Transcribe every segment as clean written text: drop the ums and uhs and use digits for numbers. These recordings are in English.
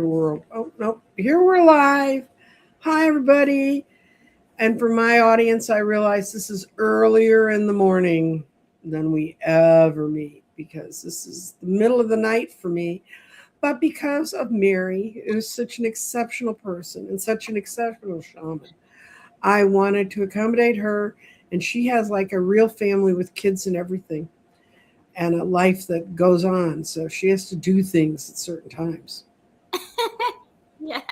World. Oh, no, here we're live. Hi, everybody. And for my audience, I realize this is earlier in the morning than we ever meet because this is the middle of the night for me. But because of Mary, who's such an exceptional person and such an exceptional shaman, I wanted to accommodate her. And she has like a real family with kids and everything and a life that goes on. So she has to do things at certain times. Yes.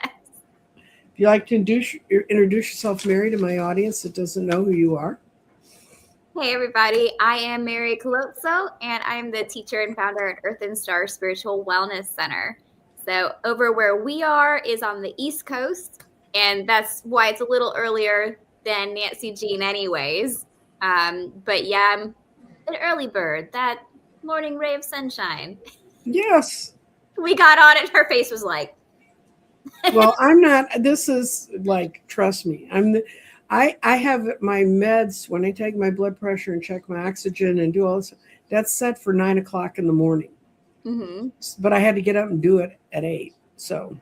If you like to introduce yourself, Mary, to my audience that doesn't know who you are. Hey, everybody. I am Mary Colozzo, and I am the teacher and founder at Earth and Star Spiritual Wellness Center. So, over where we are is on the East Coast, and that's why it's a little earlier than Nancy Jean, anyways. But yeah, I'm an early bird, that morning ray of sunshine. Yes. We got on it, her face was like, Well, I'm not. This is like, trust me. I have my meds when I take my blood pressure and check my oxygen and do all this. That's set for 9 o'clock in the morning. mm-hmm. But I had to get up and do it at 8. So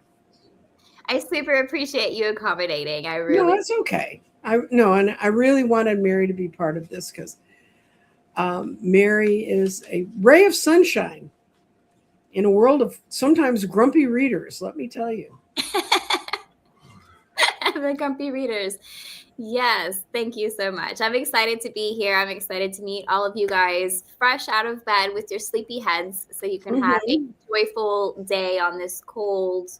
I super appreciate you accommodating. I no, really. that's okay. And I really wanted Mary to be part of this because Mary is a ray of sunshine in a world of sometimes grumpy readers. Let me tell you. The grumpy readers. Yes, thank you so much. I'm excited to be here. I'm excited to meet all of you guys fresh out of bed with your sleepy heads so you can have a joyful day on this cold,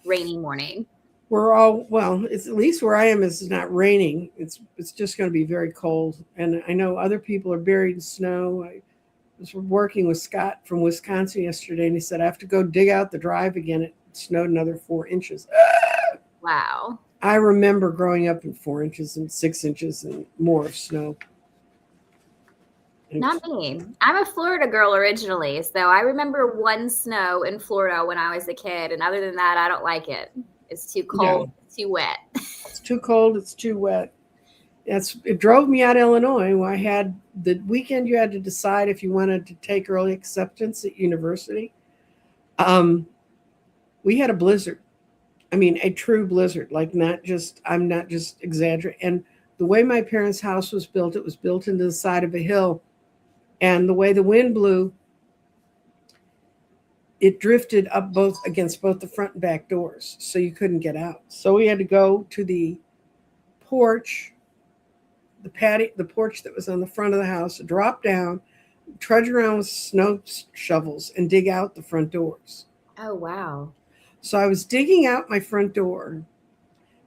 rainy morning. We're all well, it's at least where I am it's not raining. It's just going to be very cold. And I know other people are buried in snow. I was working with Scott from Wisconsin yesterday and he said I have to go dig out the drive again. It snowed another 4 inches. Wow. I remember growing up in 4 inches and 6 inches and more of snow. Not me. I'm a Florida girl originally, so I remember one snow in Florida when I was a kid, and other than that, I don't like it. It's too cold, it's too wet. It's too cold, it's too wet. It drove me out of Illinois. I had the weekend you had to decide if you wanted to take early acceptance at university. We had a blizzard. I mean, a true blizzard, like I'm not just exaggerating. And the way my parents' house was built, it was built into the side of a hill. And the way the wind blew, it drifted up both against both the front and back doors. So you couldn't get out. So we had to go to the porch, the porch that was on the front of the house, drop down, trudge around with snow shovels and dig out the front doors. Oh, wow. So I was digging out my front door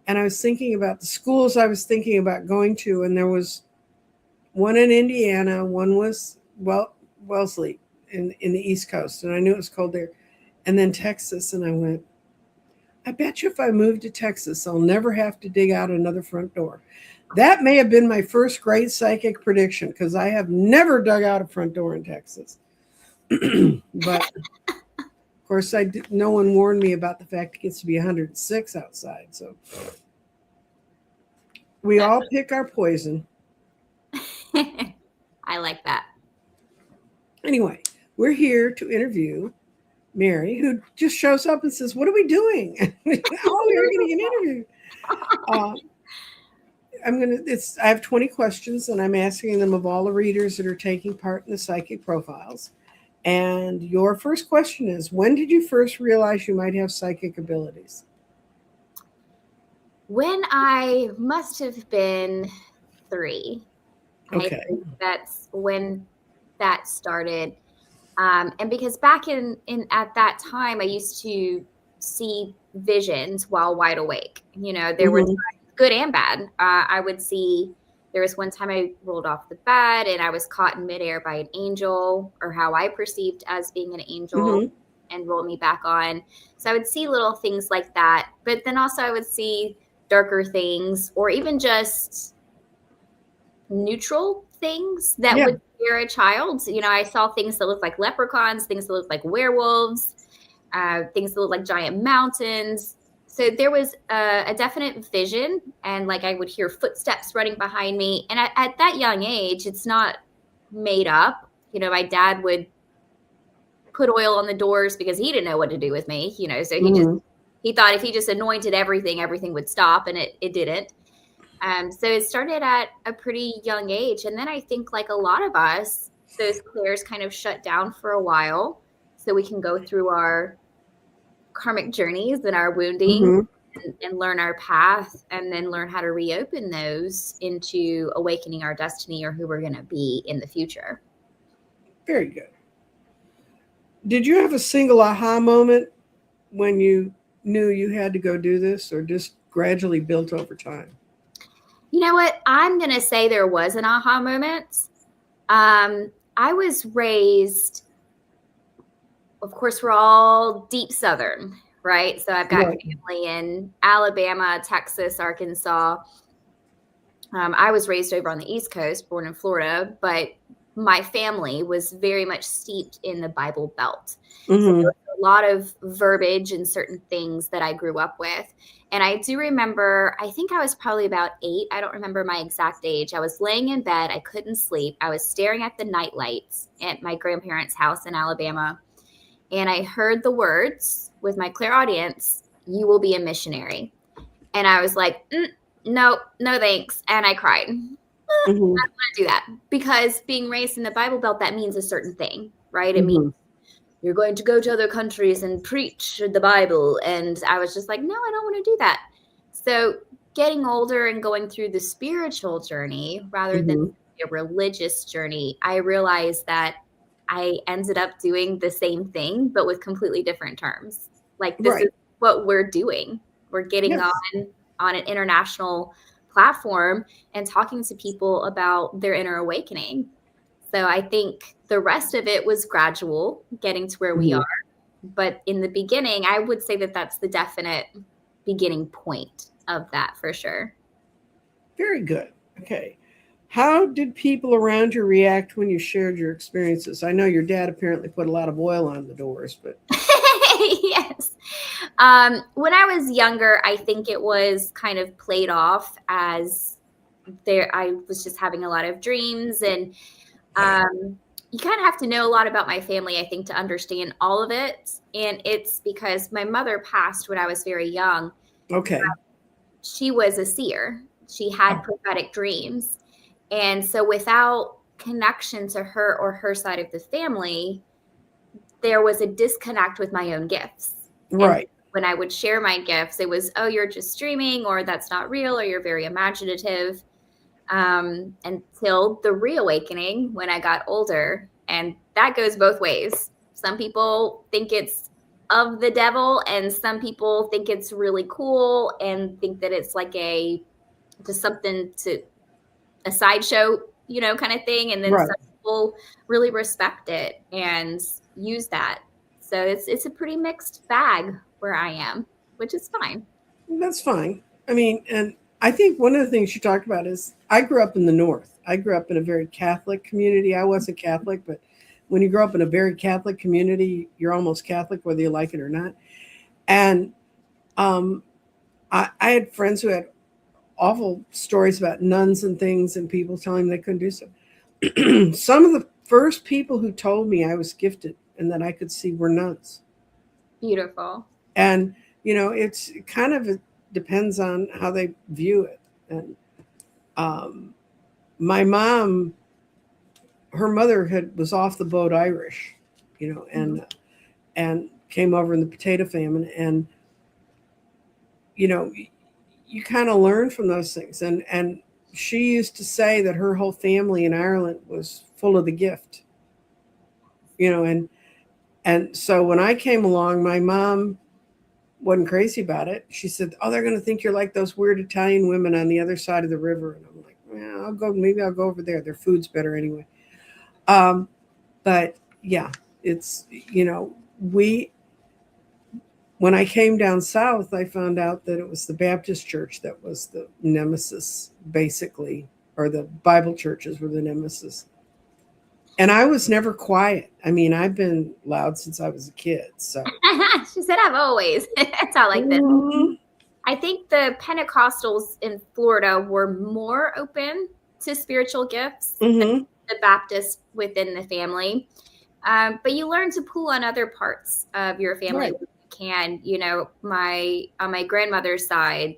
and I was thinking about the schools I was thinking about going to. And there was one in Indiana, one was Wellesley in the East Coast. And I knew it was cold there. And then Texas. And I went, I bet you if I moved to Texas, I'll never have to dig out another front door. That may have been my first great psychic prediction because I have never dug out a front door in Texas. But of course, no one warned me about the fact it gets to be 106 outside. So we all pick our poison. I like that. Anyway, we're here to interview Mary, who just shows up and says, "What are we doing?" Oh, we're getting an interview. I have 20 questions, and I'm asking them of all the readers that are taking part in the psychic profiles. And your first question is, when did you first realize you might have psychic abilities? When I must have been 3. Okay. I think that's when that started. And because back in at that time, I used to see visions while wide awake. You know, there were times, good and bad. I would see, there was one time I rolled off the bed and I was caught in midair by an angel, or how I perceived as being an angel, and rolled me back on. So I would see little things like that. But then also I would see darker things, or even just neutral things that would scare a child. You know, I saw things that looked like leprechauns, things that looked like werewolves, things that looked like giant mountains. So there was a definite vision, and like I would hear footsteps running behind me. And at that young age, it's not made up. You know, my dad would put oil on the doors because he didn't know what to do with me, you know, so he just He thought if he just anointed everything, everything would stop, and it didn't. So it started at a pretty young age. And then I think, like a lot of us, those prayers kind of shut down for a while so we can go through our karmic journeys and our wounding Hmm. and learn our path, and then learn how to reopen those into awakening our destiny or who we're going to be in the future. Very good. Did you have a single aha moment when you knew you had to go do this, or just gradually built over time? You know what? I'm going to say there was an aha moment. I was raised, of course, we're all deep Southern, right? So I've got Right. family in Alabama, Texas, Arkansas. I was raised over on the East Coast, born in Florida, but my family was very much steeped in the Bible Belt. So Hmm. there was a lot of verbiage and certain things that I grew up with. And I do remember, I think I was probably about 8. I don't remember my exact age. I was laying in bed. I couldn't sleep. I was staring at the night lights at my grandparents' house in Alabama. And I heard the words with my clairaudience, "You will be a missionary." And I was like, no, no, thanks. And I cried. Hmm. Do that, because being raised in the Bible Belt, that means a certain thing, right? It means Hmm. you're going to go to other countries and preach the Bible. And I was just like, no, I don't want to do that. So getting older and going through the spiritual journey rather than Hmm. a religious journey, I realized that I ended up doing the same thing, but with completely different terms. Like, this is Right. what we're doing. We're getting Yes. on an international platform and talking to people about their inner awakening. So I think the rest of it was gradual, getting to where we Hmm. are. But in the beginning, I would say that that's the definite beginning point of that for sure. Very good. Okay. How did people around you react when you shared your experiences? I know your dad apparently put a lot of oil on the doors, but Yes. When I was younger, I think it was kind of played off as there, I was just having a lot of dreams. And you kind of have to know a lot about my family, I think, to understand all of it. And it's because my mother passed when I was very young. okay. She was a seer, she had Oh, prophetic dreams. And so without connection to her or her side of the family, there was a disconnect with my own gifts. And right. when I would share my gifts, it was, oh, you're just dreaming, or that's not real, or you're very imaginative. Until the reawakening when I got older. And that goes both ways. Some people think it's of the devil, and some people think it's really cool and think that it's like just something to a sideshow, kind of thing. And then Right. some people really respect it and use that. So it's a pretty mixed bag where I am, which is fine. That's fine. I mean, and I think one of the things you talked about is I grew up in the North. I grew up in a very Catholic community. I wasn't Catholic, but when you grow up in a very Catholic community, you're almost Catholic whether you like it or not. And um, I had friends who had awful stories about nuns and things, and people telling them they couldn't do so. Some of the first people who told me I was gifted and that I could see were nuns. Beautiful. And it's kind of, it depends on how they view it. And um, my mom, her mother was off the boat Irish, Mhm. and came over in the potato famine. And you know you kind of learn from those things. And she used to say that her whole family in Ireland was full of the gift. And so when I came along, my mom wasn't crazy about it. She said, "Oh, they're going to think you're like those weird Italian women on the other side of the river." And I'm like, "Yeah, I'll go. Maybe I'll go over there. Their food's better anyway." But yeah, it's we. When I came down south, I found out that it was the Baptist church that was the nemesis, basically, or the Bible churches were the nemesis. And I was never quiet. I mean, I've been loud since I was a kid. So, She said, I've always. That's how I like this. mhm, I think the Pentecostals in Florida were more open to spiritual gifts than mhm, the Baptists within the family. But you learn to pull on other parts of your family right. can, on my grandmother's side,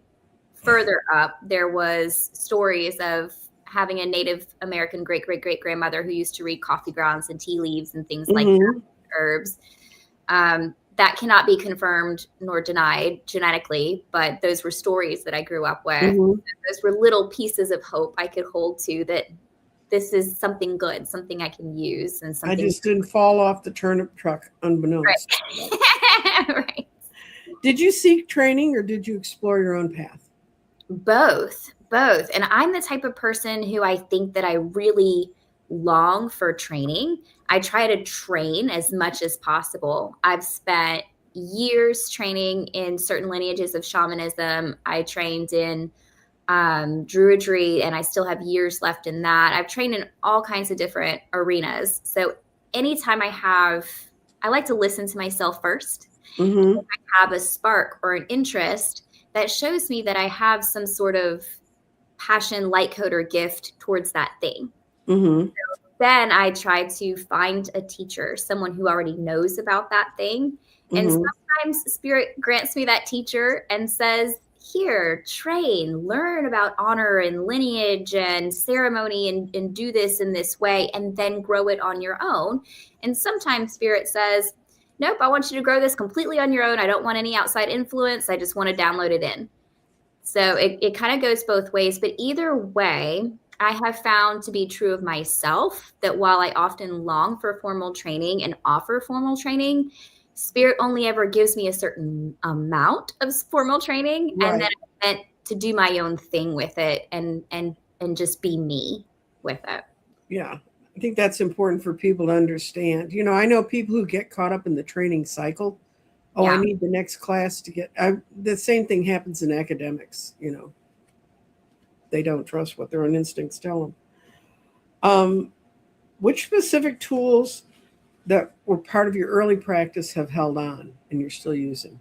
further up, there was stories of having a Native American great-great-great-grandmother who used to read coffee grounds and tea leaves and things like that, herbs. That cannot be confirmed nor denied genetically, but those were stories that I grew up with. Those were little pieces of hope I could hold to, that this is something good, something I can use. And something I just didn't fall off the turnip truck unbeknownst. Right. Right. Did you seek training or did you explore your own path? Both. And I'm the type of person who I think that I really long for training. I try to train as much as possible. I've spent years training in certain lineages of shamanism. I trained in Druidry, and I still have years left in that. I've trained in all kinds of different arenas. So anytime I like to listen to myself first. If I have a spark or an interest, that shows me that I have some sort of passion, light code, or gift towards that thing. So then I try to find a teacher, someone who already knows about that thing. And sometimes Spirit grants me that teacher and says, here, train, learn about honor and lineage and ceremony, and do this in this way, and then grow it on your own. And sometimes Spirit says, nope, I want you to grow this completely on your own. I don't want any outside influence. I just want to download it in. So it kind of goes both ways. But either way, I have found to be true of myself that while I often long for formal training and offer formal training, Spirit only ever gives me a certain amount of formal training. Right. And then I'm meant to do my own thing with it and just be me with it. Yeah. I think that's important for people to understand. I know people who get caught up in the training cycle. Oh, yeah. I need the next class to get. The same thing happens in academics. They don't trust what their own instincts tell them. Which specific tools that were part of your early practice have held on and you're still using?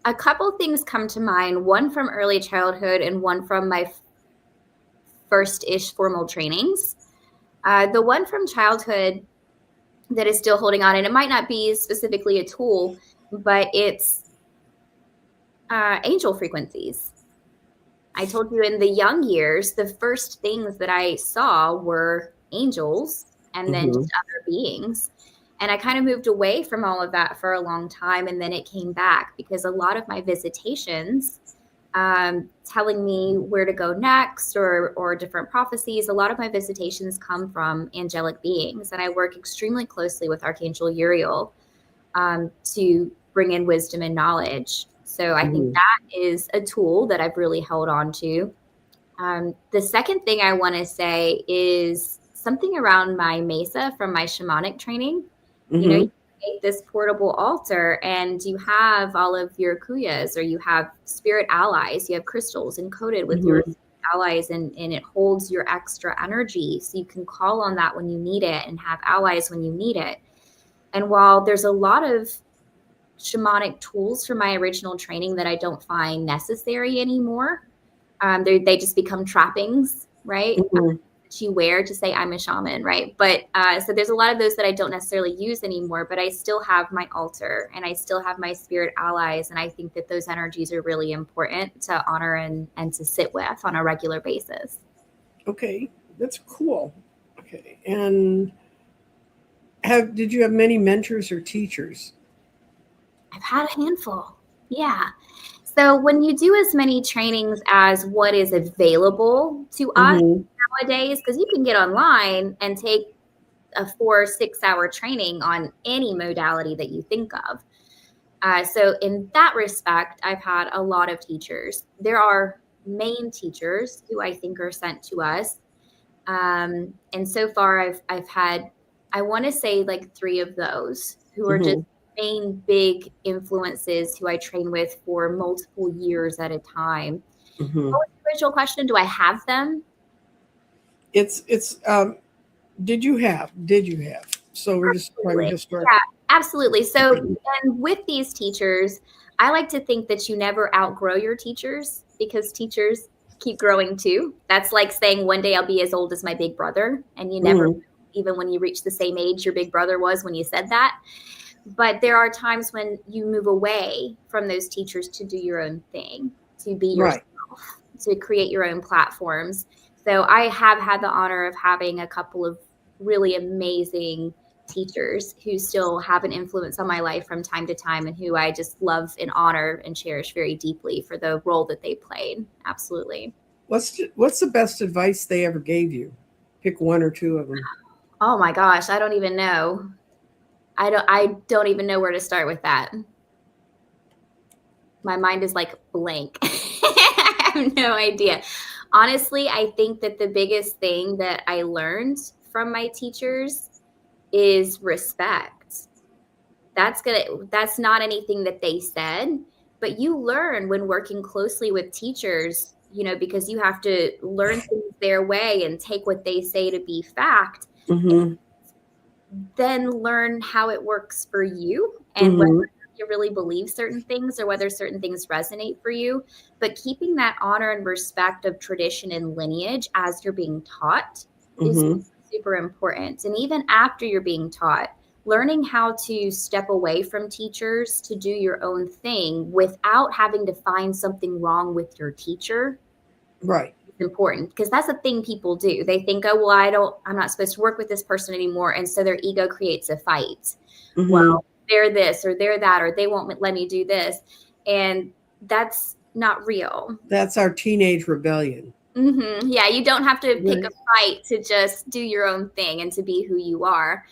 A couple things come to mind. One from early childhood and one from my first-ish formal trainings. The one from childhood that is still holding on, and it might not be specifically a tool, but it's angel frequencies. I told you in the young years, the first things that I saw were angels and then just other beings. And I kind of moved away from all of that for a long time. And then it came back because a lot of my visitations, telling me where to go next or different prophecies, a lot of my visitations come from angelic beings. And I work extremely closely with Archangel Uriel to bring in wisdom and knowledge. So I think that is a tool that I've really held on to. The second thing I want to say is something around my mesa from my shamanic training. You make this portable altar and you have all of your kuyas, or you have spirit allies, you have crystals encoded with your allies, and it holds your extra energy. So you can call on that when you need it and have allies when you need it. And while there's a lot of shamanic tools from my original training that I don't find necessary anymore, they just become trappings, right? That you wear to say I'm a shaman, right? But so there's a lot of those that I don't necessarily use anymore, but I still have my altar and I still have my spirit allies. And I think that those energies are really important to honor and to sit with on a regular basis. Okay, that's cool. Okay, and did you have many mentors or teachers? I've had a handful. Yeah. So when you do as many trainings as what is available to us nowadays, because you can get online and take a 4 or 6 hour training on any modality that you think of. So in that respect, I've had a lot of teachers. There are main teachers who I think are sent to us. And so far I've had, I want to say like 3 of those who are just main big influences who I train with for multiple years at a time. What was the original question? Do I have them? It's did you have? So we're just trying to start. Yeah, absolutely. So and with these teachers, I like to think that you never outgrow your teachers, because teachers keep growing too. That's like saying one day I'll be as old as my big brother, and you never even when you reach the same age your big brother was when you said that. But there are times when you move away from those teachers to do your own thing, to be yourself, to create your own platforms. So I have had the honor of having a couple of really amazing teachers who still have an influence on my life from time to time, and who I just love and honor and cherish very deeply for the role that they played. Absolutely. What's the best advice they ever gave you? Pick one or two of them. Oh my gosh, I don't even know. I don't even know where to start with that. My mind is like blank. I have no idea. Honestly, I think that the biggest thing that I learned from my teachers is respect. That's not anything that they said, but you learn when working closely with teachers, because you have to learn things their way and take what they say to be fact, then learn how it works for you, and whether you really believe certain things or whether certain things resonate for you. But keeping that honor and respect of tradition and lineage as you're being taught is super important. And even after you're being taught, learning how to step away from teachers to do your own thing without having to find something wrong with your teacher. Right. Is important, because that's the thing people do. They think, oh, well, I'm not supposed to work with this person anymore. And so their ego creates a fight. Well, they're this or they're that, or they won't let me do this. And that's not real. That's our teenage rebellion. Yeah, you don't have to pick a fight to just do your own thing and to be who you are,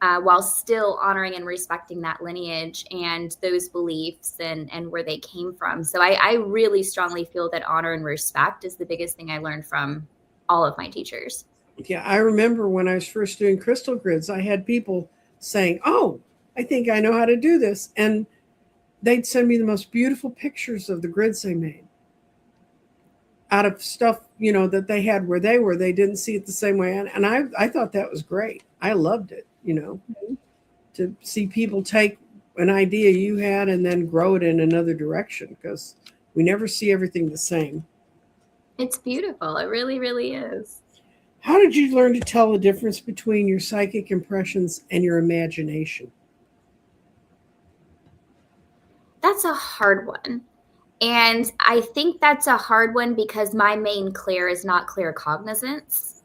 while still honoring and respecting that lineage and those beliefs and where they came from. So I really strongly feel that honor and respect is the biggest thing I learned from all of my teachers. Yeah, I remember when I was first doing crystal grids, I had people saying, oh, I think I know how to do this. And they'd send me the most beautiful pictures of the grids they made out of stuff, that they had where they were. They didn't see it the same way. And I thought that was great. I loved it, to see people take an idea you had and then grow it in another direction, because we never see everything the same. It's beautiful. It really, really is. How did you learn to tell the difference between your psychic impressions and your imagination? That's a hard one. And I think that's a hard one because my main clair is not claircognizance.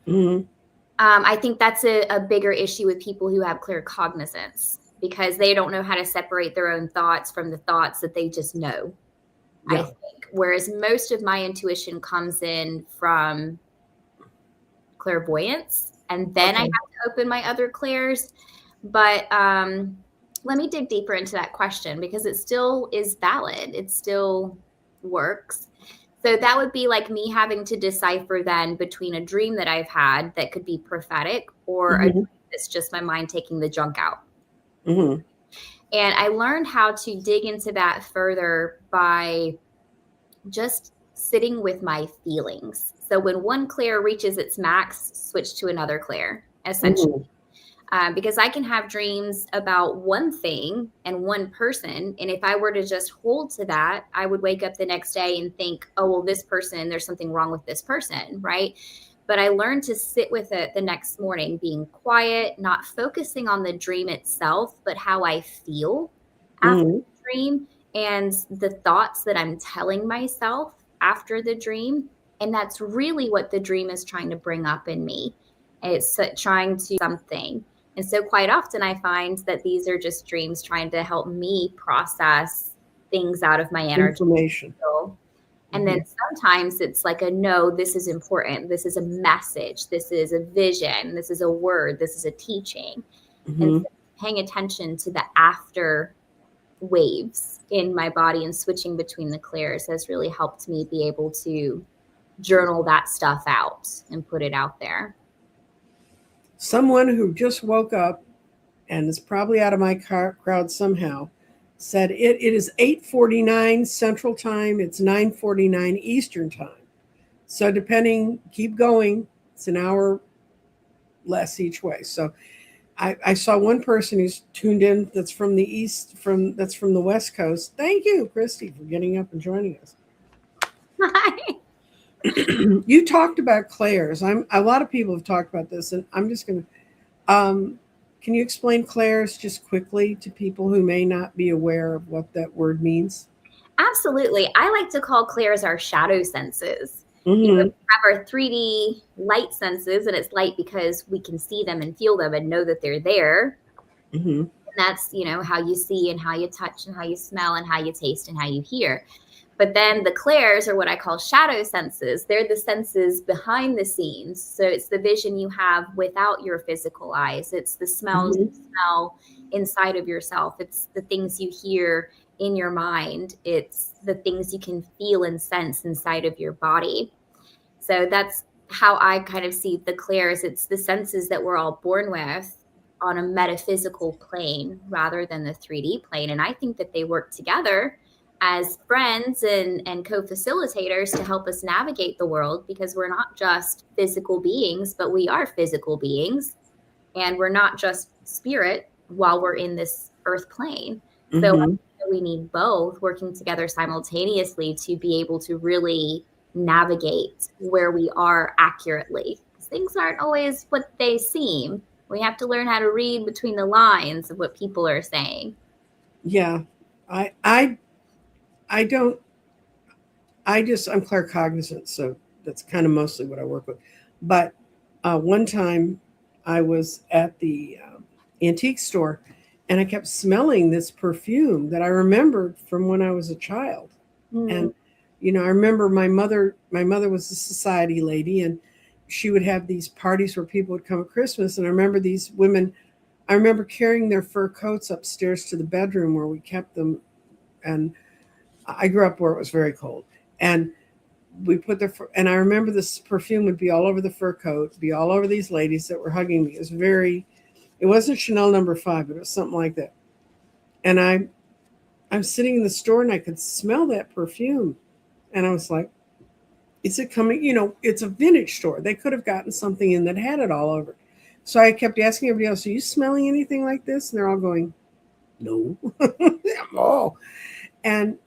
I think that's a bigger issue with people who have claircognizance, because they don't know how to separate their own thoughts from the thoughts that they just know. I think. Whereas most of my intuition comes in from clairvoyance, and then I have to open my other clairs. But let me dig deeper into that question, because it still is valid. It still works. So that would be like me having to decipher then between a dream that I've had that could be prophetic, or a dream that's just my mind taking the junk out. And I learned how to dig into that further by just sitting with my feelings. So when one clair reaches its max, switch to another clair, essentially. Because I can have dreams about one thing and one person. And if I were to just hold to that, I would wake up the next day and think, oh, well, this person, there's something wrong with this person, right? But I learned to sit with it the next morning, being quiet, not focusing on the dream itself, but how I feel after the dream and the thoughts that I'm telling myself after the dream. And that's really what the dream is trying to bring up in me. It's trying to something. And so quite often I find that these are just dreams trying to help me process things out of my energy. Information. And then sometimes it's like no, this is important. This is a message. This is a vision. This is a word. This is a teaching. And so paying attention to the after waves in my body and switching between the clairs has really helped me be able to journal that stuff out and put it out there. Someone who just woke up and is probably out of my crowd somehow said it is 8:49 Central Time. It's 9:49 Eastern Time. So keep going. It's an hour less each way. So I saw one person who's tuned in that's from the that's from the West Coast. Thank you, Christy, for getting up and joining us. Hi. You talked about clairs. A lot of people have talked about this, and I'm just going to Um, can you explain clairs just quickly to people who may not be aware of what that word means? Absolutely. I like to call clairs our shadow senses. We Mm-hmm. have our 3D light senses, and it's light because we can see them and feel them and know that they're there. Mm-hmm. And that's, how you see and how you touch and how you smell and how you taste and how you hear. But then the clairs are what I call shadow senses. They're the senses behind the scenes. So it's the vision you have without your physical eyes. It's the smells Mm-hmm. you smell inside of yourself. It's the things you hear in your mind. It's the things you can feel and sense inside of your body. So that's how I kind of see the clairs. It's the senses that we're all born with on a metaphysical plane rather than the 3D plane. And I think that they work together as friends and co-facilitators to help us navigate the world, because we're not just physical beings, but we are physical beings, and we're not just spirit while we're in this earth plane. So I Mm-hmm. think that we need both working together simultaneously to be able to really navigate where we are accurately, because things aren't always what they seem. We have to learn how to read between the lines of what people are saying. Yeah. I I I don't I'm claircognizant, so that's kind of mostly what I work with. But one time I was at the antique store and I kept smelling this perfume that I remembered from when I was a child. Mm. And I remember my mother was a society lady, and she would have these parties where people would come at Christmas. And I remember these women, I remember carrying their fur coats upstairs to the bedroom where we kept them. And I grew up where it was very cold. And we put and I remember this perfume would be all over the fur coat, be all over these ladies that were hugging me. It wasn't Chanel number 5, but it was something like that. And I'm sitting in the store and I could smell that perfume. And I was like, is it coming? It's a vintage store. They could have gotten something in that had it all over. So I kept asking everybody else, are you smelling anything like this? And they're all going, no. Oh. And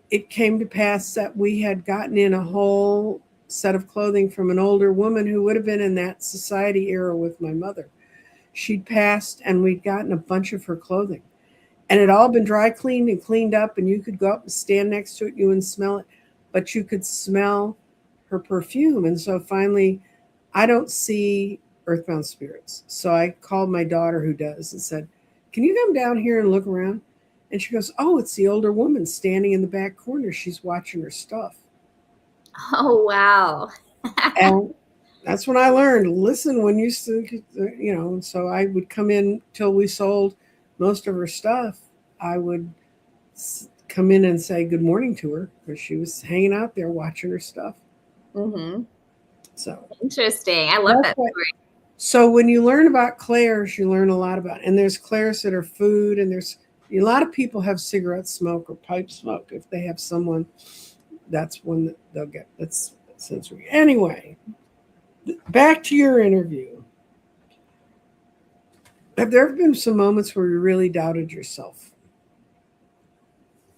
it came to pass that we had gotten in a whole set of clothing from an older woman who would have been in that society era with my mother. She'd passed, and we'd gotten a bunch of her clothing. And it had all been dry cleaned and cleaned up, and you could go up and stand next to it, you and smell it, but you could smell her perfume. And so finally, I don't see earthbound spirits. So I called my daughter, who does, and said, can you come down here and look around? And she goes, oh, it's the older woman standing in the back corner. She's watching her stuff. Oh, wow. And that's when I learned, listen when you, and so I would come in till we sold most of her stuff. I would come in and say good morning to her because she was hanging out there watching her stuff. Mm-hmm. So Interesting. I love that story. So when you learn about clairs, you learn a lot about, and there's clairs that are food, and there's a lot of people have cigarette smoke or pipe smoke. If they have someone, that's when they'll get that's sensory. Anyway, back to your interview. Have there been some moments where you really doubted yourself?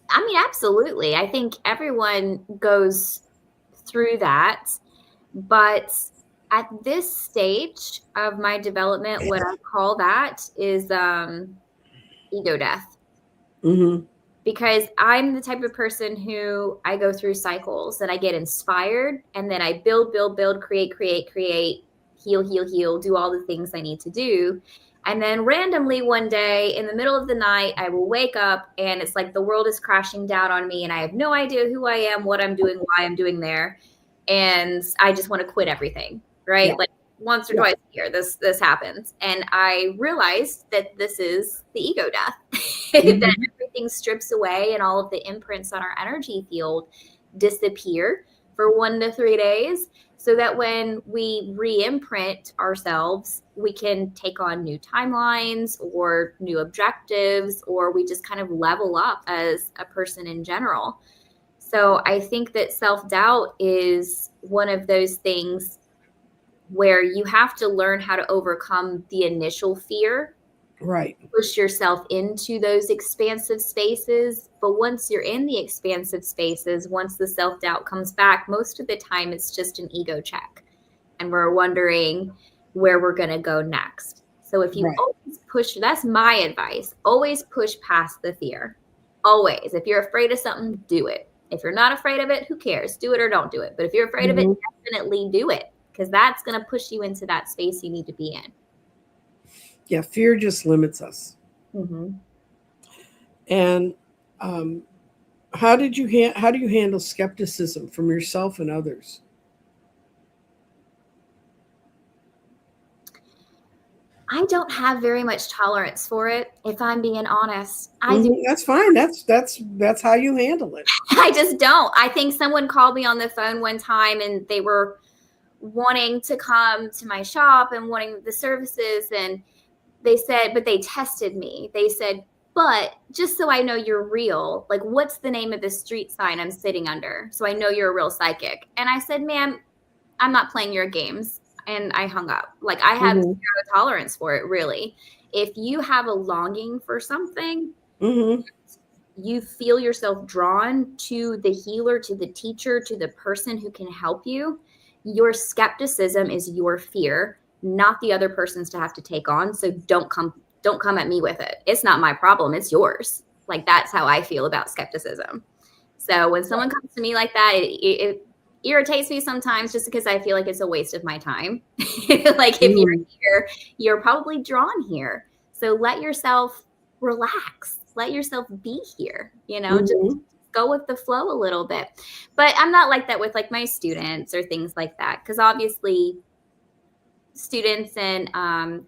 I mean, absolutely. I think everyone goes through that. But at this stage of my development, what I call that is ego death. Mm-hmm. Because I'm the type of person who I go through cycles, and I get inspired, and then I build, create, heal, do all the things I need to do. And then randomly one day in the middle of the night, I will wake up and it's like the world is crashing down on me, and I have no idea who I am, what I'm doing, why I'm doing there. And I just want to quit everything, right? Yeah. Like once or Yeah. twice a year, this happens. And I realized that this is the ego death, Mm-hmm. that everything strips away and all of the imprints on our energy field disappear for 1 to 3 days, so that when we re-imprint ourselves, we can take on new timelines or new objectives, or we just kind of level up as a person in general. So I think that self-doubt is one of those things where you have to learn how to overcome the initial fear, Right. push yourself into those expansive spaces. But once you're in the expansive spaces, once the self-doubt comes back, most of the time it's just an ego check. And we're wondering, where we're going to go next. So if you Right. always push, that's my advice, always push past the fear. Always. If you're afraid of something, do it. If you're not afraid of it, who cares? Do it or don't do it. But if you're afraid of it, definitely do it, because that's going to push you into that space you need to be in. Yeah, fear just limits us. Mm-hmm. And how do you handle skepticism from yourself and others? I don't have very much tolerance for it, if I'm being honest. That's fine. That's how you handle it. I just don't. I think someone called me on the phone one time and they were wanting to come to my shop and wanting the services, and they said, but they tested me. They said, but just so I know you're real, like, what's the name of the street sign I'm sitting under, so I know you're a real psychic? And I said, ma'am, I'm not playing your games. And I hung up. Like, I have zero tolerance for it, really. If you have a longing for something, you feel yourself drawn to the healer, to the teacher, to the person who can help you, your skepticism is your fear, not the other person's to have to take on. So don't come at me with it. It's not my problem. It's yours. Like, that's how I feel about skepticism. So when someone comes to me like that, it irritates me sometimes, just because I feel like it's a waste of my time. Like, if you're here, you're probably drawn here. So let yourself relax. Let yourself be here, just go with the flow a little bit. But I'm not like that with, like, my students or things like that, because obviously students and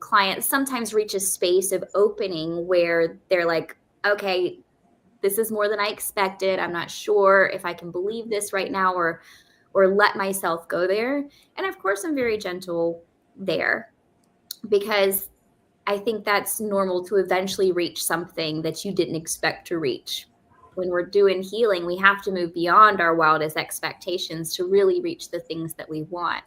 clients sometimes reach a space of opening where they're like, okay, this is more than I expected. I'm not sure if I can believe this right now, or let myself go there. And of course, I'm very gentle there, because I think that's normal to eventually reach something that you didn't expect to reach. When we're doing healing, we have to move beyond our wildest expectations to really reach the things that we want.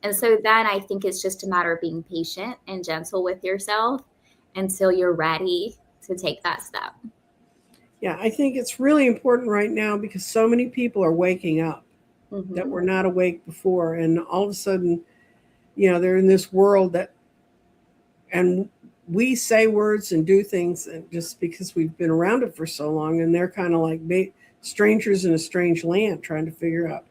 And so then I think it's just a matter of being patient and gentle with yourself until you're ready to take that step. Yeah, I think it's really important right now, because so many people are waking up that were not awake before. And all of a sudden, they're in this world and we say words and do things just because we've been around it for so long. And they're kind of like strangers in a strange land, trying to figure out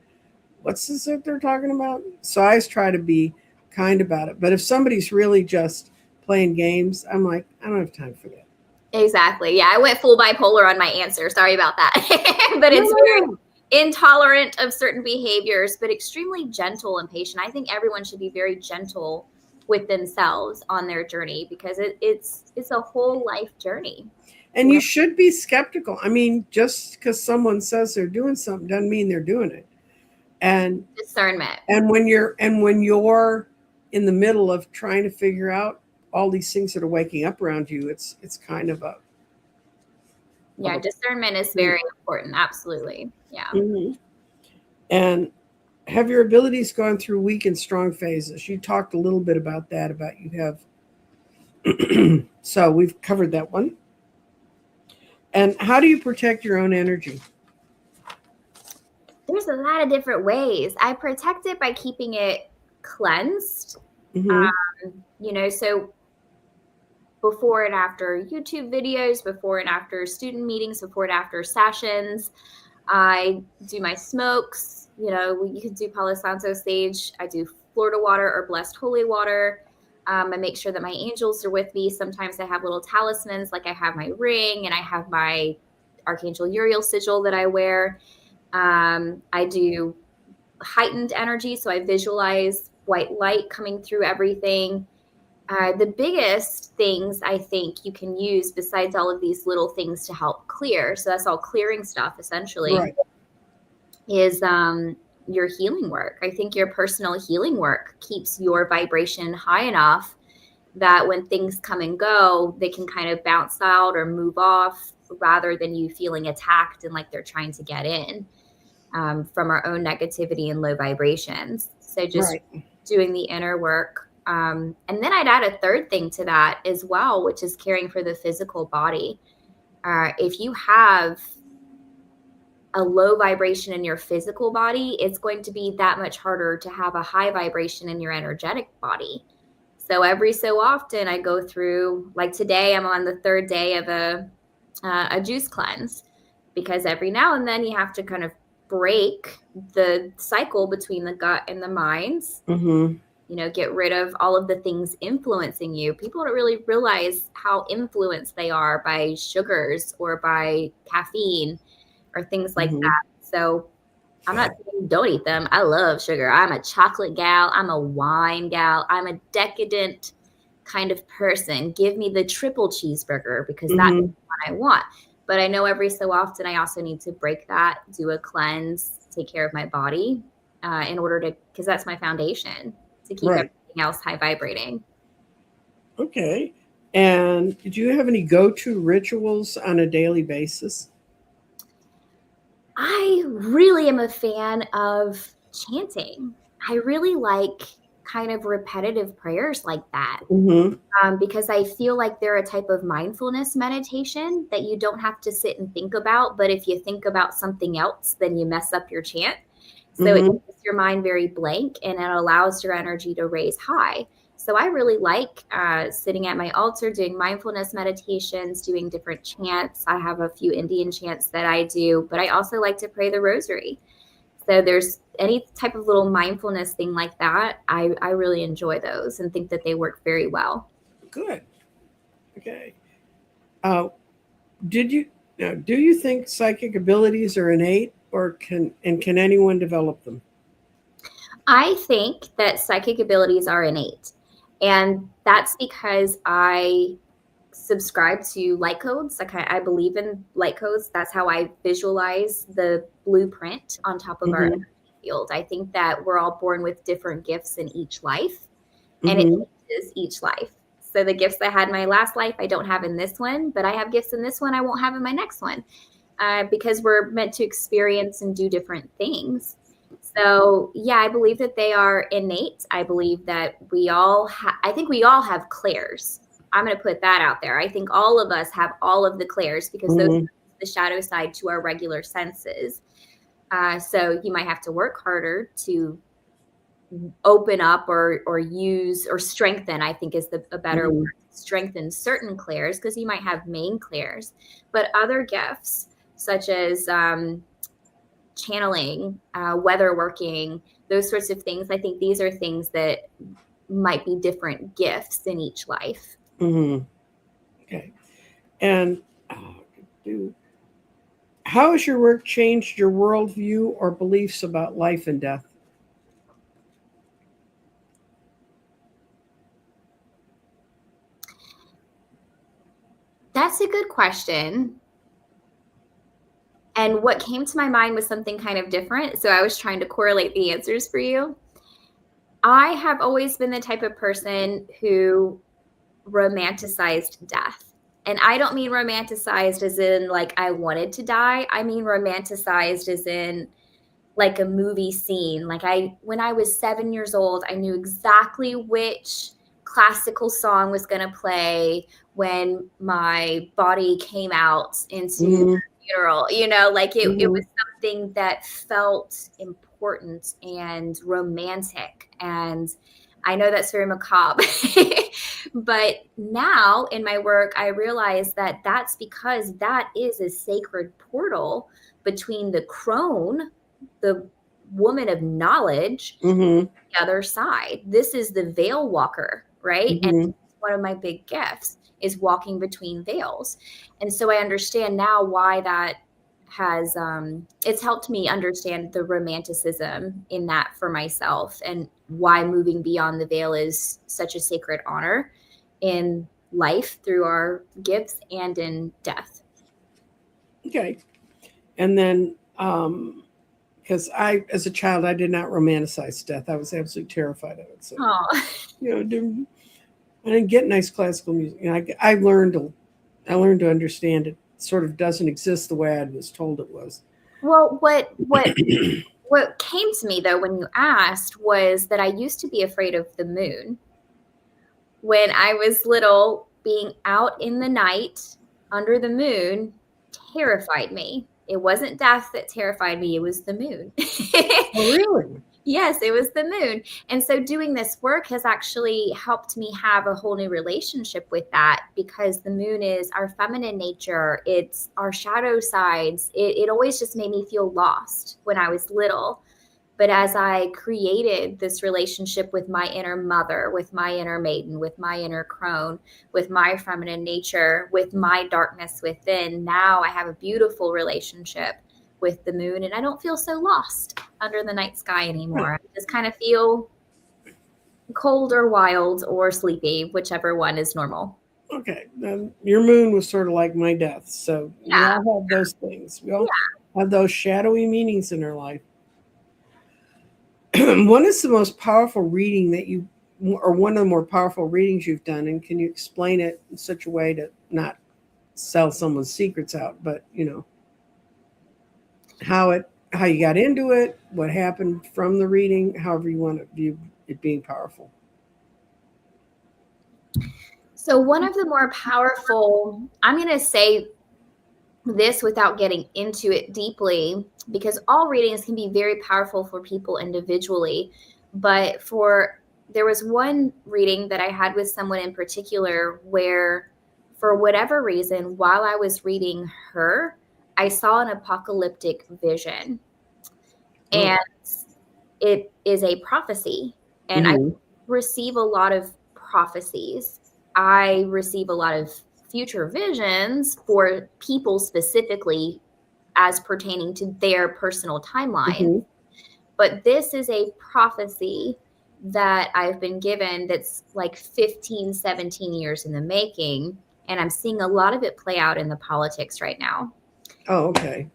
what's this that they're talking about. So I always try to be kind about it. But if somebody's really just playing games, I'm like, I don't have time for that. Exactly. Yeah, I went full bipolar on my answer. Sorry about that. But it's very intolerant of certain behaviors, but extremely gentle and patient. I think everyone should be very gentle with themselves on their journey, because it's a whole life journey. And you should be skeptical. I mean, just because someone says they're doing something doesn't mean they're doing it. And discernment. And when you're in the middle of trying to figure out all these things that are waking up around you, it's kind of discernment is very important. Absolutely. Yeah. And have your abilities gone through weak and strong phases? You talked a little bit about that, about you have. So we've covered that one. And how do you protect your own energy? There's a lot of different ways. I protect it by keeping it cleansed. So before and after YouTube videos, before and after student meetings, before and after sessions, I do my smokes. You can do Palo Santo sage. I do Florida water or blessed holy water. I make sure that my angels are with me. Sometimes I have little talismans, like I have my ring and I have my Archangel Uriel sigil that I wear. I do heightened energy, so I visualize white light coming through everything. The biggest things I think you can use, besides all of these little things to help clear, so that's all clearing stuff essentially, is your healing work. I think your personal healing work keeps your vibration high enough that when things come and go, they can kind of bounce out or move off, rather than you feeling attacked and like they're trying to get in. From our own negativity and low vibrations. So just doing the inner work. And then I'd add a third thing to that as well, which is caring for the physical body. If you have a low vibration in your physical body, it's going to be that much harder to have a high vibration in your energetic body. So every so often I go through, like today, I'm on the third day of a juice cleanse, because every now and then you have to kind of break the cycle between the gut and the minds. Mm-hmm. Get rid of all of the things influencing you. People don't really realize how influenced they are by sugars or by caffeine or things like Mm-hmm. that. So I'm not saying don't eat them. I love sugar. I'm a chocolate gal. I'm a wine gal. I'm a decadent kind of person. Give me the triple cheeseburger, because that's Mm-hmm. what I want. But I know every so often I also need to break that, do a cleanse, take care of my body in order to, because that's my foundation, to keep Right. everything else high vibrating. Okay. And do you have any go-to rituals on a daily basis? I really am a fan of chanting. I really like kind of repetitive prayers like that, Mm-hmm. because I feel like they're a type of mindfulness meditation that you don't have to sit and think about. But if you think about something else, then you mess up your chant. So it Mm-hmm. keeps your mind very blank, and it allows your energy to raise high. So I really like sitting at my altar, doing mindfulness meditations, doing different chants. I have a few Indian chants that I do, but I also like to pray the rosary. So there's any type of little mindfulness thing like that. I really enjoy those and think that they work very well. Good. Okay. Uh, did you now, do you think psychic abilities are innate, or can anyone develop them? I think that psychic abilities are innate. And that's because I subscribe to light codes. Like I believe in light codes. That's how I visualize the blueprint on top of our Mm-hmm. energy field. I think that we're all born with different gifts in each life, and it Mm-hmm. changes each life. So the gifts I had in my last life, I don't have in this one, but I have gifts in this one I won't have in my next one, because we're meant to experience and do different things. So yeah, I believe that they are innate. I believe that I think we all have clairs. I'm going to put that out there. I think all of us have all of the clairs, because those Mm-hmm. are the shadow side to our regular senses. So you might have to work harder to open up or use or strengthen, I think is a better Mm-hmm. word. Strengthen certain clairs, because you might have main clairs, but other gifts such as channeling, weather working, those sorts of things. I think these are things that might be different gifts in each life. Mm-hmm. Okay. And do how has your work changed your worldview or beliefs about life and death? That's a good question. And what came to my mind was something kind of different. So I was trying to correlate the answers for you. I have always been the type of person who romanticized death. And I don't mean romanticized as in like I wanted to die. I mean romanticized as in like a movie scene. Like when I was 7 years old, I knew exactly which classical song was going to play when my body came out into the Mm-hmm. funeral. It Mm-hmm. was something that felt important and romantic. And I know that's very macabre. But now in my work, I realize that that's because that is a sacred portal between the crone, the woman of knowledge, Mm-hmm. the other side. This is the veil walker, right? And Mm-hmm. one of my big gifts is walking between veils. And so I understand now why that has it's helped me understand the romanticism in that for myself, and why moving beyond the veil is such a sacred honor in life through our gifts and in death. Okay. And then, because as a child, I did not romanticize death. I was absolutely terrified of it. So, Oh. I didn't get nice classical music. I learned to understand it sort of doesn't exist the way I was told it was. Well, what came to me though when you asked was that I used to be afraid of the moon. When I was little, being out in the night under the moon terrified me. It wasn't death that terrified me, it was the moon. Oh, really? Yes, it was the moon. And so doing this work has actually helped me have a whole new relationship with that, because the moon is our feminine nature. It's our shadow sides. It always just made me feel lost when I was little. But as I created this relationship with my inner mother, with my inner maiden, with my inner crone, with my feminine nature, with my darkness within, now I have a beautiful relationship with the moon, and I don't feel so lost under the night sky anymore. I just kind of feel cold or wild or sleepy, whichever one is normal. Okay, your moon was sort of like my death. So we Yeah. all have those things. We all have those shadowy meanings in our life. One is the most powerful reading that you, or one of the more powerful readings you've done, and can you explain it in such a way to not sell someone's secrets out, but how you got into it, what happened from the reading, however you want to view it being powerful. So one of the more powerful, I'm going to say this without getting into it deeply, because all readings can be very powerful for people individually. But there was one reading that I had with someone in particular where, for whatever reason, while I was reading her, I saw an apocalyptic vision. And it is a prophecy. And I receive a lot of prophecies. I receive a lot of future visions for people specifically as pertaining to their personal timeline. But this is a prophecy that I've been given that's like 15, 17 years in the making. And I'm seeing a lot of it play out in the politics right now. Oh, okay.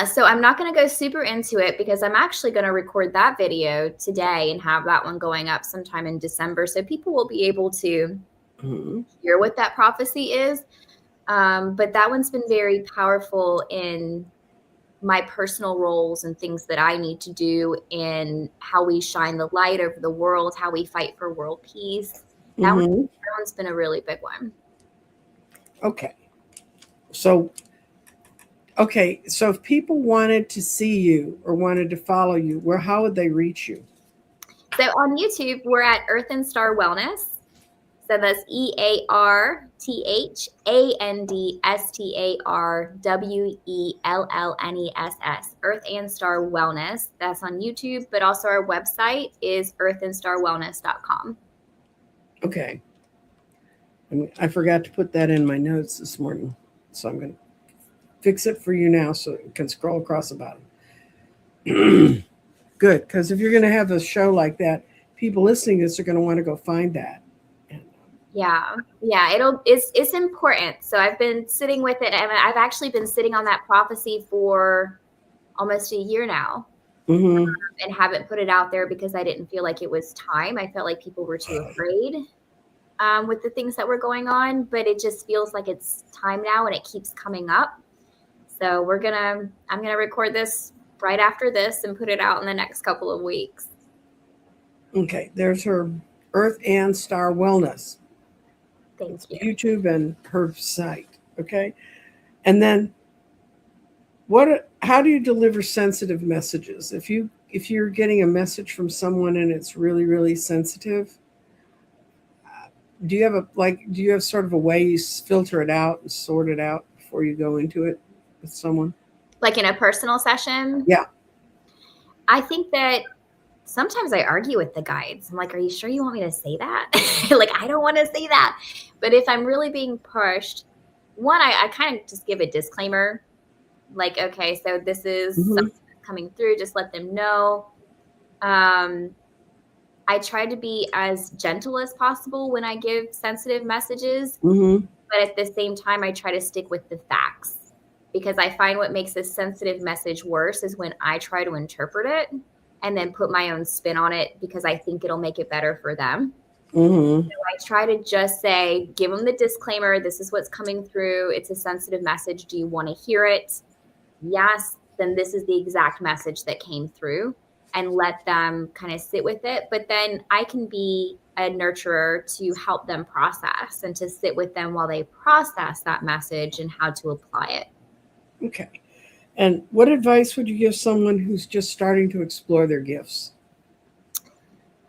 So I'm not going to go super into it, because I'm actually going to record that video today and have that one going up sometime in December. So people will be able to hear what that prophecy is. But that one's been very powerful in my personal roles and things that I need to do, in how we shine the light over the world, how we fight for world peace. That one's been a really big one. Okay. So if people wanted to see you or wanted to follow you, how would they reach you? So on YouTube, we're at Earth and Star Wellness. So that's EarthAndStarWellness, Earth and Star Wellness. That's on YouTube, but also our website is earthandstarwellness.com. Okay. I forgot to put that in my notes this morning, so I'm going to fix it for you now so you can scroll across the bottom. Good, because if you're going to have a show like that, people listening to this are going to want to go find that. Yeah, it's important. So I've been sitting with it, and I've actually been sitting on that prophecy for almost a year now, and haven't put it out there because I didn't feel like it was time. I felt like people were too afraid with the things that were going on, but it just feels like it's time now, and it keeps coming up. So I'm gonna record this right after this and put it out in the next couple of weeks. Okay, there's her Earth and Star Wellness. Thank you. YouTube and her site. Okay, and then how do you deliver sensitive messages? If you're getting a message from someone and it's really, really sensitive, do you have sort of a way you filter it out and sort it out before you go into it with someone? Like in a personal session? Yeah. I think that sometimes I argue with the guides. I'm like, are you sure you want me to say that? Like, I don't want to say that. But if I'm really being pushed, one, I kind of just give a disclaimer. Like, okay, so this is something that's coming through. Just let them know. I try to be as gentle as possible when I give sensitive messages. But at the same time, I try to stick with the facts, because I find what makes a sensitive message worse is when I try to interpret it and then put my own spin on it because I think it'll make it better for them. So I try to just say, give them the disclaimer. This is what's coming through. It's a sensitive message. Do you want to hear it? Yes. Then this is the exact message that came through, and let them kind of sit with it. But then I can be a nurturer to help them process and to sit with them while they process that message and how to apply it. Okay. And what advice would you give someone who's just starting to explore their gifts?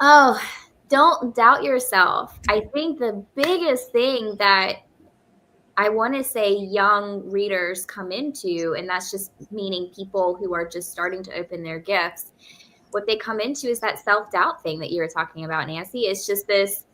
Oh, don't doubt yourself. I think the biggest thing that I want to say young readers come into, and that's just meaning people who are just starting to open their gifts, what they come into is that self-doubt thing that you were talking about, Nancy. It's just this,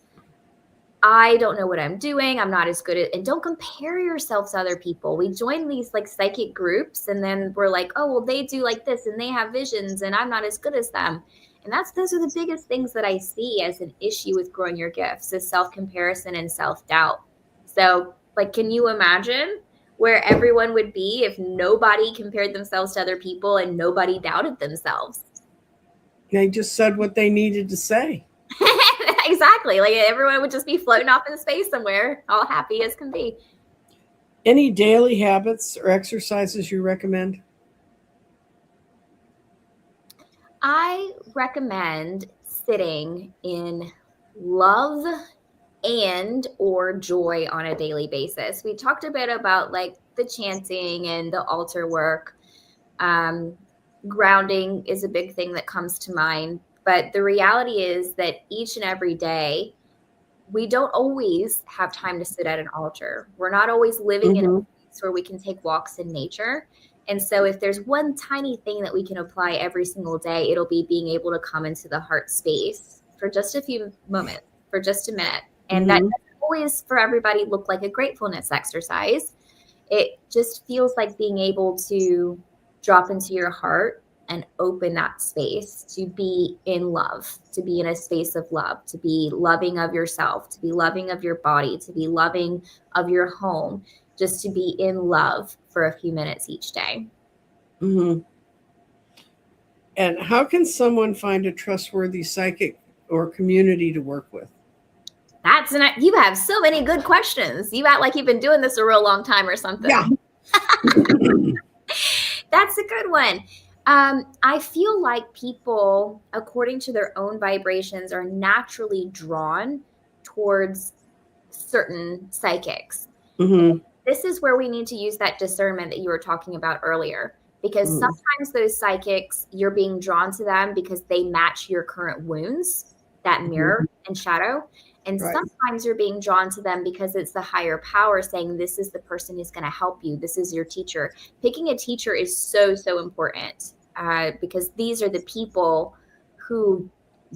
I don't know what I'm doing. I'm not as good at, and don't compare yourself to other people. We join these like psychic groups and then we're like, oh, well, they do like this and they have visions and I'm not as good as them. And those are the biggest things that I see as an issue with growing your gifts is self-comparison and self-doubt. So like, can you imagine where everyone would be if nobody compared themselves to other people and nobody doubted themselves? They just said what they needed to say. Exactly. Like everyone would just be floating off in space somewhere, all happy as can be. Any daily habits or exercises you recommend? I recommend sitting in love and or joy on a daily basis. We talked a bit about like the chanting and the altar work. Grounding is a big thing that comes to mind. But the reality is that each and every day, we don't always have time to sit at an altar. We're not always living in a place where we can take walks in nature. And so if there's one tiny thing that we can apply every single day, it'll be being able to come into the heart space for just a few moments, for just a minute. And that doesn't always for everybody look like a gratefulness exercise. It just feels like being able to drop into your heart and open that space to be in love, to be in a space of love, to be loving of yourself, to be loving of your body, to be loving of your home, just to be in love for a few minutes each day. Mm-hmm. And how can someone find a trustworthy psychic or community to work with? You have so many good questions. You act like you've been doing this a real long time or something. Yeah. That's a good one. I feel like people, according to their own vibrations, are naturally drawn towards certain psychics. Mm-hmm. This is where we need to use that discernment that you were talking about earlier, because sometimes those psychics, you're being drawn to them because they match your current wounds, that mirror and shadow. And sometimes you're being drawn to them because it's the higher power saying, this is the person who's going to help you. This is your teacher. Picking a teacher is so, so important because these are the people who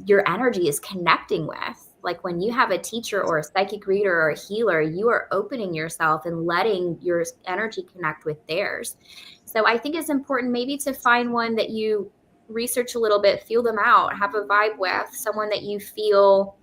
your energy is connecting with. Like when you have a teacher or a psychic reader or a healer, you are opening yourself and letting your energy connect with theirs. So I think it's important maybe to find one that you research a little bit, feel them out, have a vibe with, someone that you feel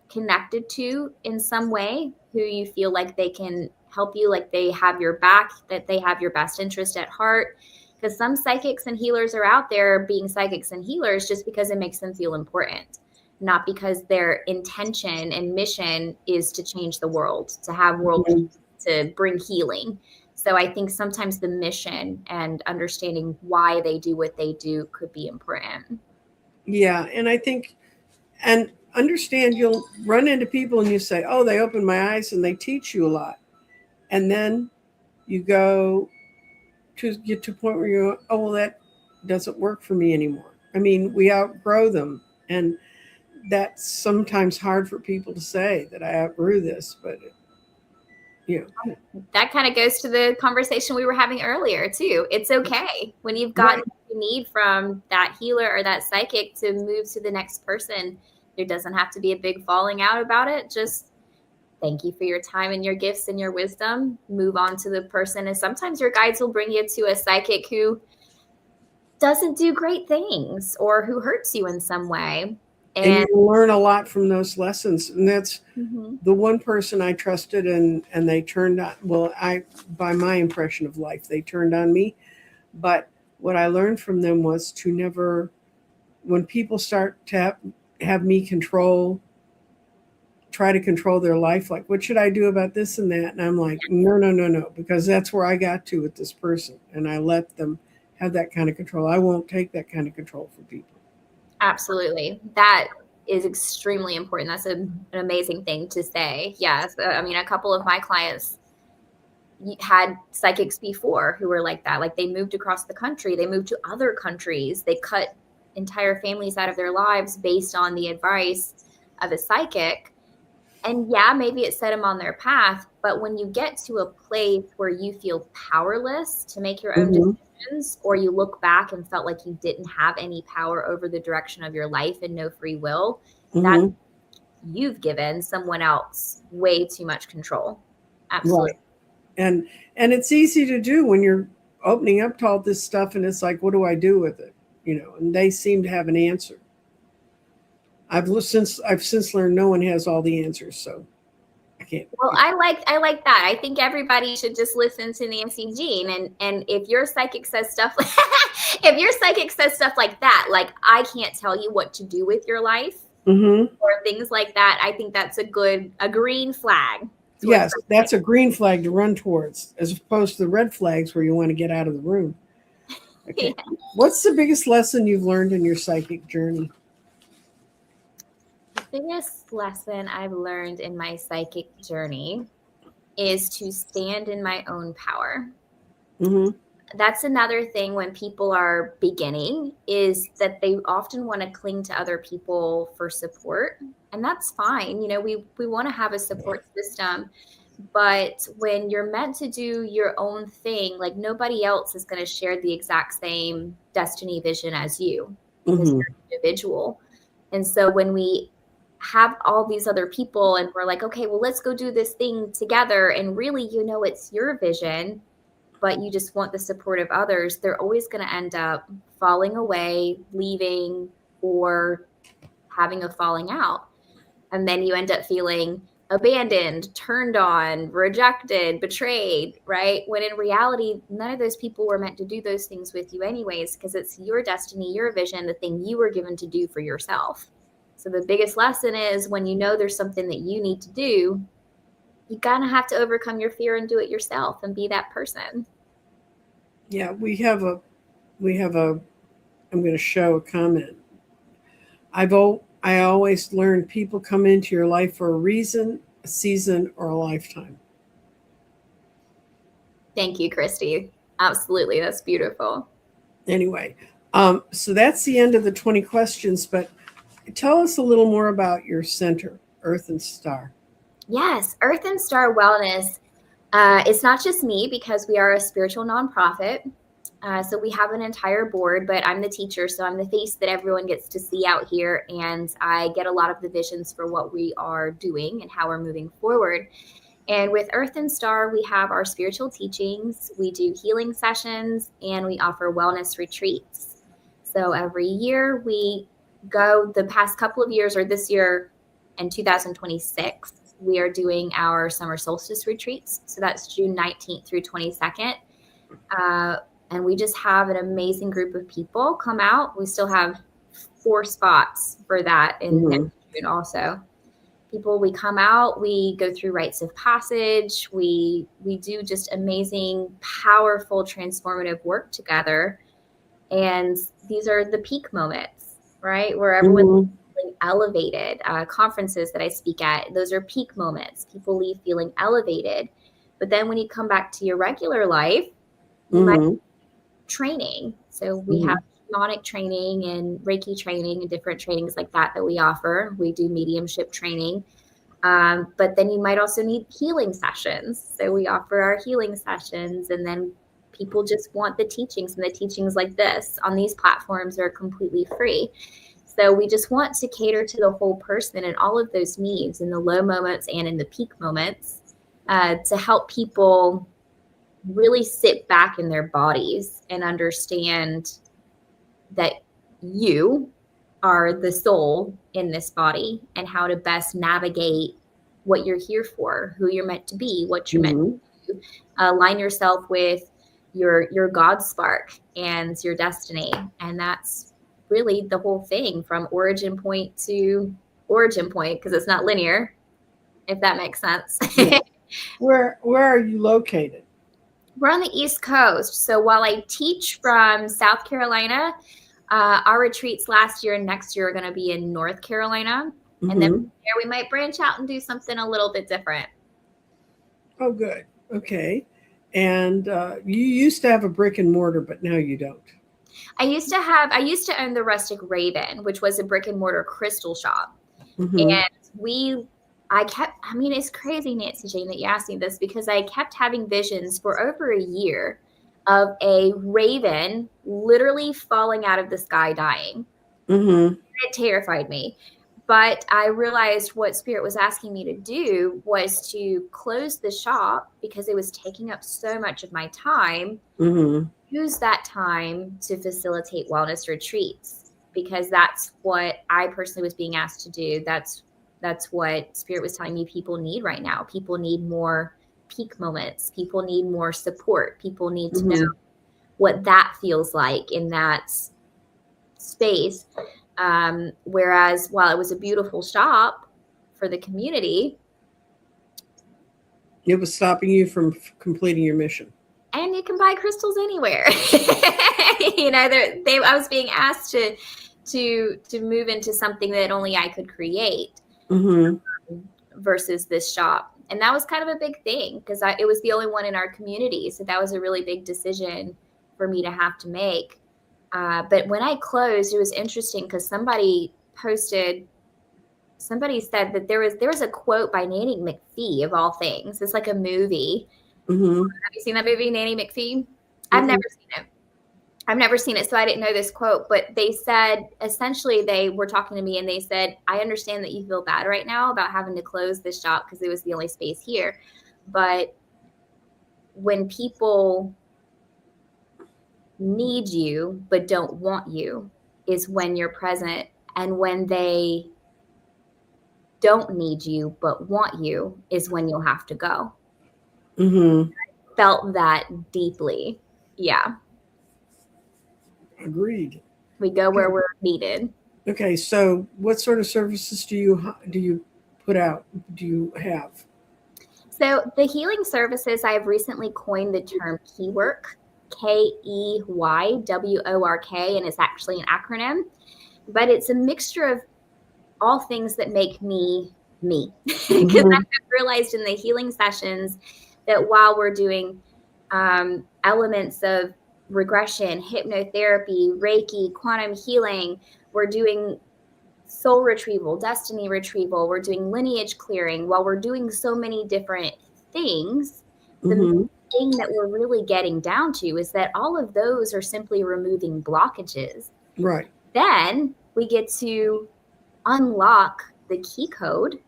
connected to in some way, who you feel like they can help you, like they have your back, that they have your best interest at heart. Because some psychics and healers are out there being psychics and healers just because it makes them feel important, not because their intention and mission is to change the world, to have world peace, to bring healing. So I think sometimes the mission and understanding why they do what they do could be important. Yeah, and I think, and understand, you'll run into people and you say, oh, they open my eyes and they teach you a lot. And then you go to get to a point where you go, oh, well, that doesn't work for me anymore. I mean, we outgrow them. And that's sometimes hard for people to say that I outgrew this, but that kind of goes to the conversation we were having earlier too. It's okay when you've gotten what you need from that healer or that psychic to move to the next person. There doesn't have to be a big falling out about it. Just thank you for your time and your gifts and your wisdom. Move on to the person. And sometimes your guides will bring you to a psychic who doesn't do great things or who hurts you in some way. And you learn a lot from those lessons. And that's the one person I trusted, and they turned on, well, by my impression of life, they turned on me. But what I learned from them was to never, when people start to have me try to control their life, like, what should I do about this and that? And I'm like, no, because that's where I got to with this person. And I let them have that kind of control. I won't take that kind of control from people. Absolutely. That is extremely important. That's an amazing thing to say. Yes. I mean, a couple of my clients had psychics before who were like that. Like they moved across the country. They moved to other countries. They cut entire families out of their lives based on the advice of a psychic. And yeah, maybe it set them on their path. But when you get to a place where you feel powerless to make your own Mm-hmm. decisions, or you look back and felt like you didn't have any power over the direction of your life and no free will, that Mm-hmm. you've given someone else way too much control. Absolutely. Right. And it's easy to do when you're opening up to all this stuff, and it's like, what do I do with it? And they seem to have an answer. I've since learned no one has all the answers, so I can't. Well, I like that. I think everybody should just listen to Nancy Jean, and if your psychic says stuff like if your psychic says stuff like that, like I can't tell you what to do with your life Mm-hmm. or things like that, I think that's a green flag. Yes, that's a green flag to run towards, as opposed to the red flags where you want to get out of the room. Okay. Yeah. What's the biggest lesson you've learned in your psychic journey? The biggest lesson I've learned in my psychic journey is to stand in my own power. Mm-hmm. That's another thing when people are beginning, is that they often want to cling to other people for support. And that's fine. We want to have a support system. But when you're meant to do your own thing, like nobody else is going to share the exact same destiny vision as you, because Mm-hmm. you're an individual. And so when we have all these other people and we're like, okay, well, let's go do this thing together. And really, it's your vision, but you just want the support of others. They're always going to end up falling away, leaving, or having a falling out. And then you end up feeling abandoned, turned on, rejected, betrayed, right? When in reality, none of those people were meant to do those things with you anyways, because it's your destiny, your vision, the thing you were given to do for yourself. So the biggest lesson is, when there's something that you need to do, you kind of have to overcome your fear and do it yourself and be that person. Yeah, I'm going to show a comment. I always learn people come into your life for a reason, a season, or a lifetime. Thank you, Christy. Absolutely. That's beautiful. Anyway, so that's the end of the 20 questions, but tell us a little more about your center, Earth and Star. Yes, Earth and Star Wellness. It's not just me, because we are a spiritual nonprofit. So we have an entire board, but I'm the teacher, so I'm the face that everyone gets to see out here, and I get a lot of the visions for what we are doing and how we're moving forward. And with Earth and Star, we have our spiritual teachings, we do healing sessions, and we offer wellness retreats. So every year we go, the past couple of years, or this year in 2026, we are doing our summer solstice retreats. So that's June 19th through 22nd. And we just have an amazing group of people come out. We still have 4 spots for that in next June also. We come out, we go through rites of passage. We do just amazing, powerful, transformative work together. And these are the peak moments, right? Where everyone's feeling elevated. Conferences that I speak at, those are peak moments. People leave feeling elevated. But then when you come back to your regular life, you might training. So we have shamanic training and Reiki training and different trainings like that we offer. We do mediumship training. But then you might also need healing sessions. So we offer our healing sessions, and then people just want the teachings, and the teachings like this on these platforms are completely free. So we just want to cater to the whole person and all of those needs in the low moments and in the peak moments, to help people really sit back in their bodies and understand that you are the soul in this body, and how to best navigate what you're here for, who you're meant to be, what you're meant to do. Align yourself with your God spark and your destiny. And that's really the whole thing, from origin point to origin point, because it's not linear, if that makes sense. Yeah. Where are you located? We're on the East Coast. So while I teach from South Carolina, our retreats last year and next year are going to be in North Carolina. And then from there we might branch out and do something a little bit different. Oh, good. Okay. And you used to have a brick and mortar, but now you don't. I used to own the Rustic Raven, which was a brick and mortar crystal shop. Mm-hmm. And I mean, it's crazy, Nancy Jane, that you asked me this, because I kept having visions for over a year of a raven literally falling out of the sky dying. Mm-hmm. It terrified me. But I realized what Spirit was asking me to do was to close the shop because it was taking up so much of my time. Mm-hmm. Use that time to facilitate wellness retreats, because that's what I personally was being asked to do. That's what Spirit was telling me people need right now. People need more peak moments. People need more support. People need to know what that feels like in that space. Whereas while it was a beautiful shop for the community, it was stopping you from completing your mission. And you can buy crystals anywhere. I was being asked to move into something that only I could create, versus this shop. And that was kind of a big thing because it was the only one in our community. So that was a really big decision for me to have to make. But when I closed, it was interesting because somebody said that there was a quote by Nanny McPhee, of all things. It's like a movie. Mm-hmm. Have you seen that movie, Nanny McPhee? I've never seen it, so I didn't know this quote. But they said, essentially, they were talking to me and they said, I understand that you feel bad right now about having to close this shop because it was the only space here. But when people need you but don't want you is when you're present. And when they don't need you but want you is when you'll have to go. Mm-hmm. I felt that deeply. Yeah. Agreed. We go where we're needed. Okay, so what sort of services do you put out? Do you have? So the healing services, I've recently coined the term Keywork, KEYWORK, and it's actually an acronym, but it's a mixture of all things that make me me. Because I've realized in the healing sessions that while we're doing elements of regression, hypnotherapy, Reiki, quantum healing, we're doing soul retrieval, destiny retrieval, we're doing lineage clearing. While we're doing so many different things, the thing that we're really getting down to is that all of those are simply removing blockages. Right. Then we get to unlock the key code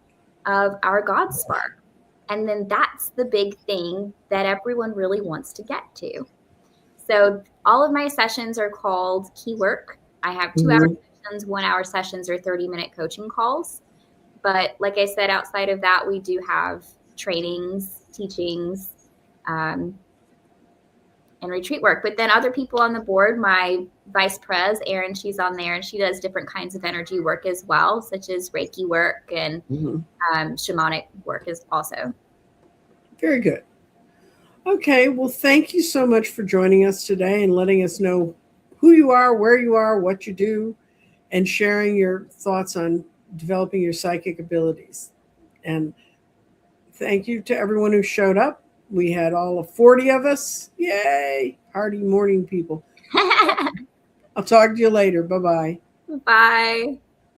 of our God spark. And then that's the big thing that everyone really wants to get to. So all of my sessions are called Keywork. I have 2-hour sessions, 1-hour sessions, or 30-minute coaching calls. But like I said, outside of that, we do have trainings, teachings, and retreat work. But then other people on the board, my vice pres, Erin, she's on there, and she does different kinds of energy work as well, such as Reiki work and shamanic work is also. Very good. Okay, well, thank you so much for joining us today and letting us know who you are, where you are, what you do, and sharing your thoughts on developing your psychic abilities. And thank you to everyone who showed up. We had all of 40 of us. Yay! Hardy morning people. I'll talk to you later. Bye-bye. Bye.